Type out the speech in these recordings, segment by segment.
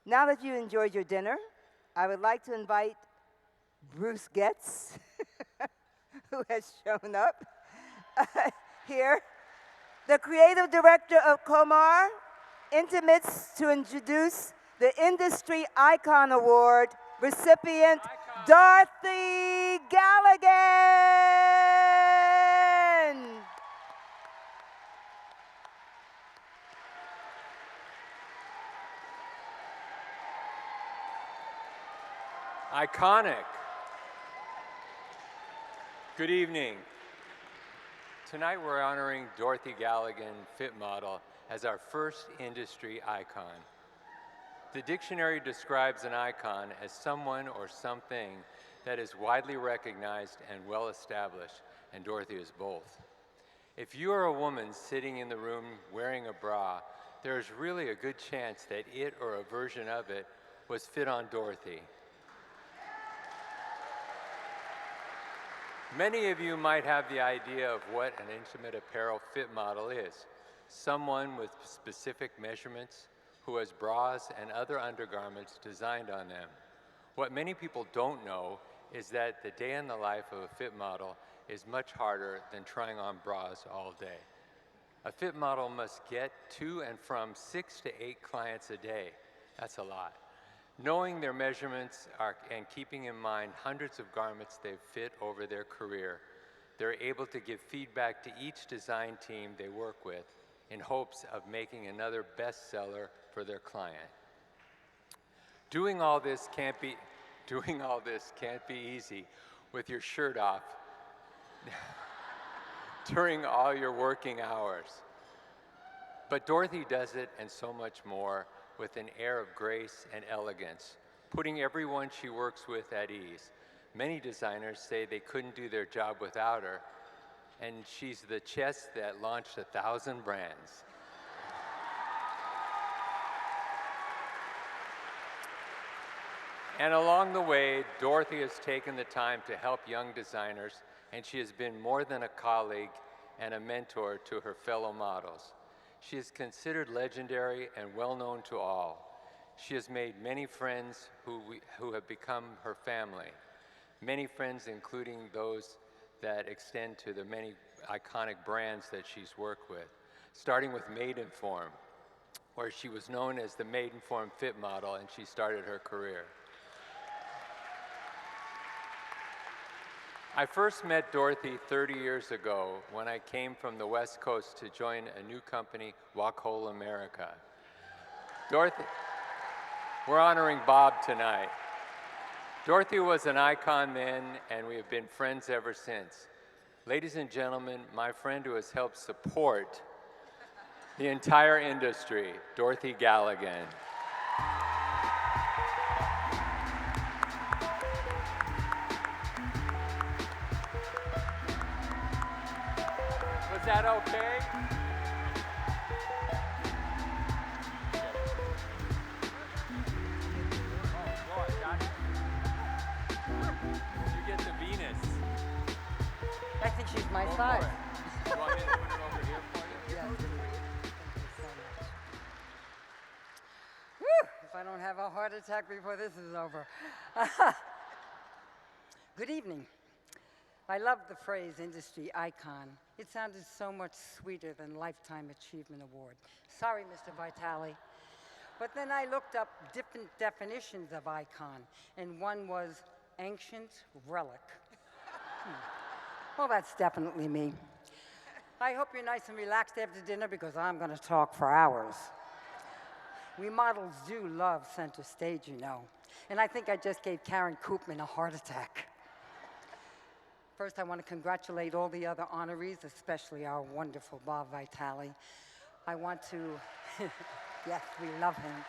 Now that you enjoyed your dinner, I would like to invite Bruce Getz, who has shown up here, the creative director of Comar, Intimates, to introduce the Industry Icon Award recipient, Dorothy Galligan. Iconic. Good evening. Tonight we're honoring Dorothy Galligan, fit model, as our first industry icon. The dictionary describes an icon as someone or something that is widely recognized and well established, and Dorothy is both. If you are a woman sitting in the room wearing a bra, there is really a good chance that it or a version of it was fit on Dorothy. Many of you might have the idea of what an intimate apparel fit model is. Someone with specific measurements who has bras and other undergarments designed on them. What many people don't know is that the day in the life of a fit model is much harder than trying on bras all day. A fit model must get to and from 6 to 8 clients a day. That's a lot. Knowing their measurements and keeping in mind hundreds of garments they've fit over their career, they're able to give feedback to each design team they work with in hopes of making another bestseller for their client. Doing all this can't be easy with your shirt off during all your working hours. But Dorothy does it and so much more with an air of grace and elegance, putting everyone she works with at ease. Many designers say they couldn't do their job without her, and she's the chest that launched 1,000 brands. And along the way, Dorothy has taken the time to help young designers, and she has been more than a colleague and a mentor to her fellow models. She is considered legendary and well-known to all. She has made many friends who have become her family. Many friends, including those that extend to the many iconic brands that she's worked with, starting with Maidenform, where she was known as the Maidenform fit model, and she started her career. I first met Dorothy 30 years ago when I came from the West Coast to join a new company, Walk Whole America. Dorothy, we're honoring Bob tonight. Dorothy was an icon then, and we have been friends ever since. Ladies and gentlemen, my friend who has helped support the entire industry, Dorothy Galligan. Was that okay? Oh, boy, got it. You get the Venus. I think she's my Go size. for it. You want me to put it over here for you? Yes. Thank you so much. Whew, if I don't have a heart attack before this is over. Good evening. I love the phrase industry icon. It sounded so much sweeter than Lifetime Achievement Award. Sorry, Mr. Vitale. But then I looked up different definitions of icon, and one was ancient relic. Well, that's definitely me. I hope you're nice and relaxed after dinner because I'm going to talk for hours. We models do love center stage, you know. And I think I just gave Karen Koopman a heart attack. First, I want to congratulate all the other honorees, especially our wonderful Bob Vitale. I want to, yes, we love him.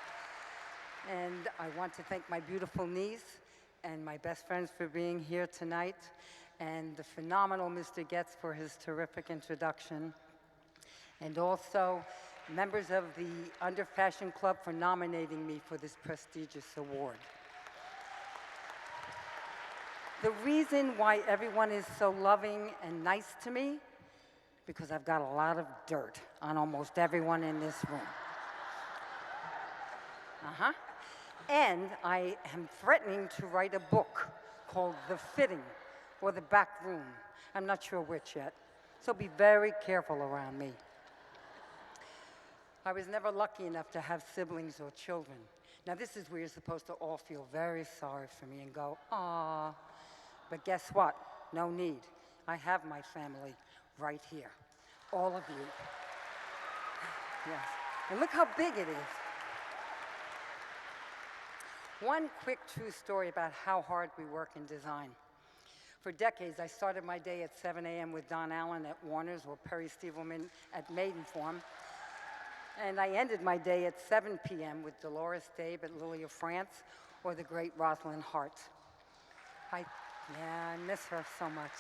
And I want to thank my beautiful niece and my best friends for being here tonight, and the phenomenal Mr. Getz for his terrific introduction, and also members of the Under Fashion Club for nominating me for this prestigious award. The reason why everyone is so loving and nice to me, because I've got a lot of dirt on almost everyone in this room. And I am threatening to write a book called The Fitting or The Back Room. I'm not sure which yet. So be very careful around me. I was never lucky enough to have siblings or children. Now, this is where you're supposed to all feel very sorry for me and go, "Aw." But guess what? No need. I have my family right here. All of you. Yes. And look how big it is. One quick true story about how hard we work in design. For decades, I started my day at 7 a.m. with Don Allen at Warner's or Perry Stevelman at Maidenform. And I ended my day at 7 p.m. with Dolores Dabe at Lily of France or the great Rosalind Hart. I miss her so much.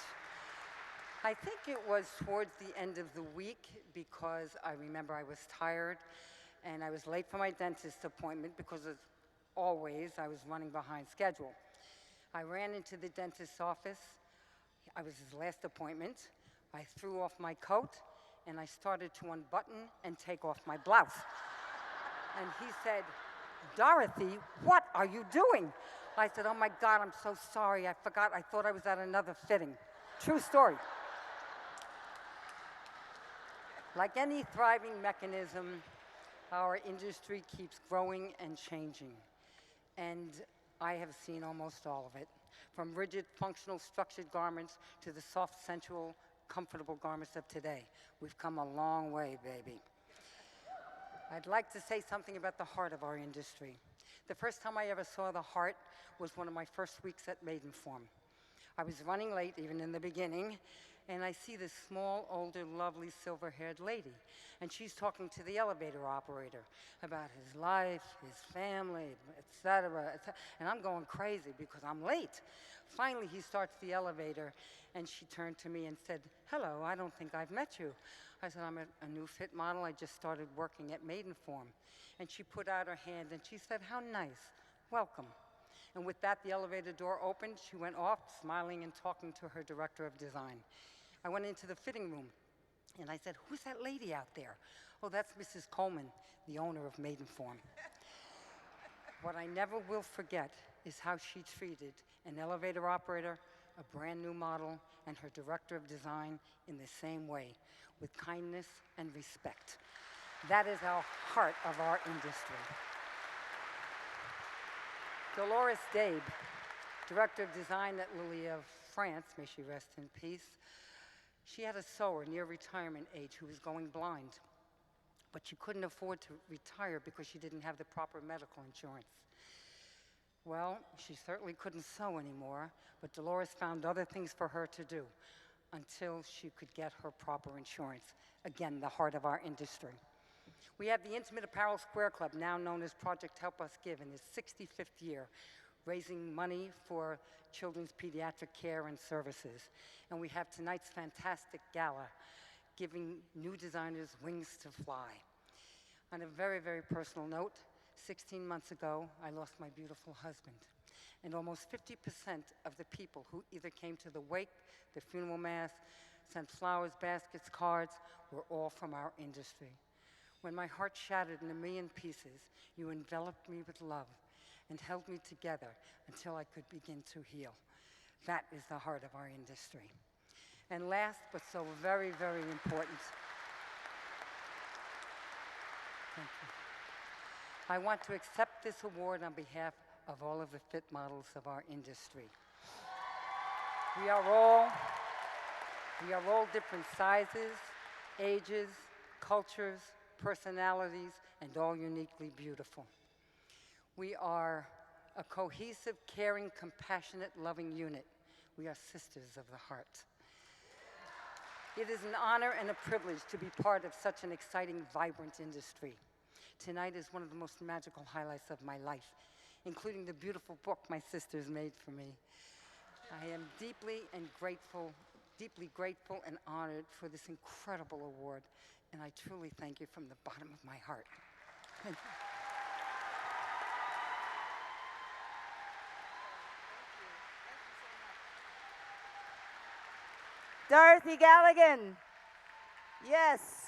I think it was towards the end of the week because I remember I was tired and I was late for my dentist appointment because, as always, I was running behind schedule. I ran into the dentist's office. I was his last appointment. I threw off my coat and I started to unbutton and take off my blouse. And he said, "Dorothy, what are you doing?" I said, "Oh my God, I'm so sorry. I forgot. I thought I was at another fitting." True story. Like any thriving mechanism, our industry keeps growing and changing. And I have seen almost all of it, from rigid, functional, structured garments to the soft, sensual, comfortable garments of today. We've come a long way, baby. I'd like to say something about the heart of our industry. The first time I ever saw the heart was one of my first weeks at Maidenform. I was running late, even in the beginning, and I see this small, older, lovely, silver-haired lady, and she's talking to the elevator operator about his life, his family, et cetera, and I'm going crazy because I'm late. Finally, he starts the elevator, and she turned to me and said, "Hello, I don't think I've met you." I said, "I'm a new fit model. I just started working at Maidenform." And she put out her hand, and she said, "How nice. Welcome." And with that, the elevator door opened. She went off, smiling and talking to her director of design. I went into the fitting room, and I said, "Who's that lady out there?" "Oh, that's Mrs. Coleman, the owner of Maidenform." What I never will forget is how she treated an elevator operator, a brand new model, and her director of design in the same way, with kindness and respect. That is our heart of our industry. Dolores Dabe, director of design at Lily of France, may she rest in peace. She had a sewer near retirement age who was going blind, but she couldn't afford to retire because she didn't have the proper medical insurance. Well, she certainly couldn't sew anymore, but Dolores found other things for her to do until she could get her proper insurance. Again, the heart of our industry. We have the Intimate Apparel Square Club, now known as Project Help Us Give, in its 65th year, raising money for children's pediatric care and services. And we have tonight's fantastic gala, giving new designers wings to fly. On a very, very personal note, 16 months ago, I lost my beautiful husband. And almost 50% of the people who either came to the wake, the funeral mass, sent flowers, baskets, cards, were all from our industry. When my heart shattered in a million pieces, you enveloped me with love and held me together until I could begin to heal. That is the heart of our industry. And last, but so very, very important, thank you. I want to accept this award on behalf of all of the fit models of our industry. We are all different sizes, ages, cultures, personalities, and all uniquely beautiful. We are a cohesive, caring, compassionate, loving unit. We are sisters of the heart. It is an honor and a privilege to be part of such an exciting, vibrant industry. Tonight is one of the most magical highlights of my life, including the beautiful book my sisters made for me. I am deeply grateful and honored for this incredible award, and I truly thank you from the bottom of my heart. Thank you. Dorothy Galligan. Yes.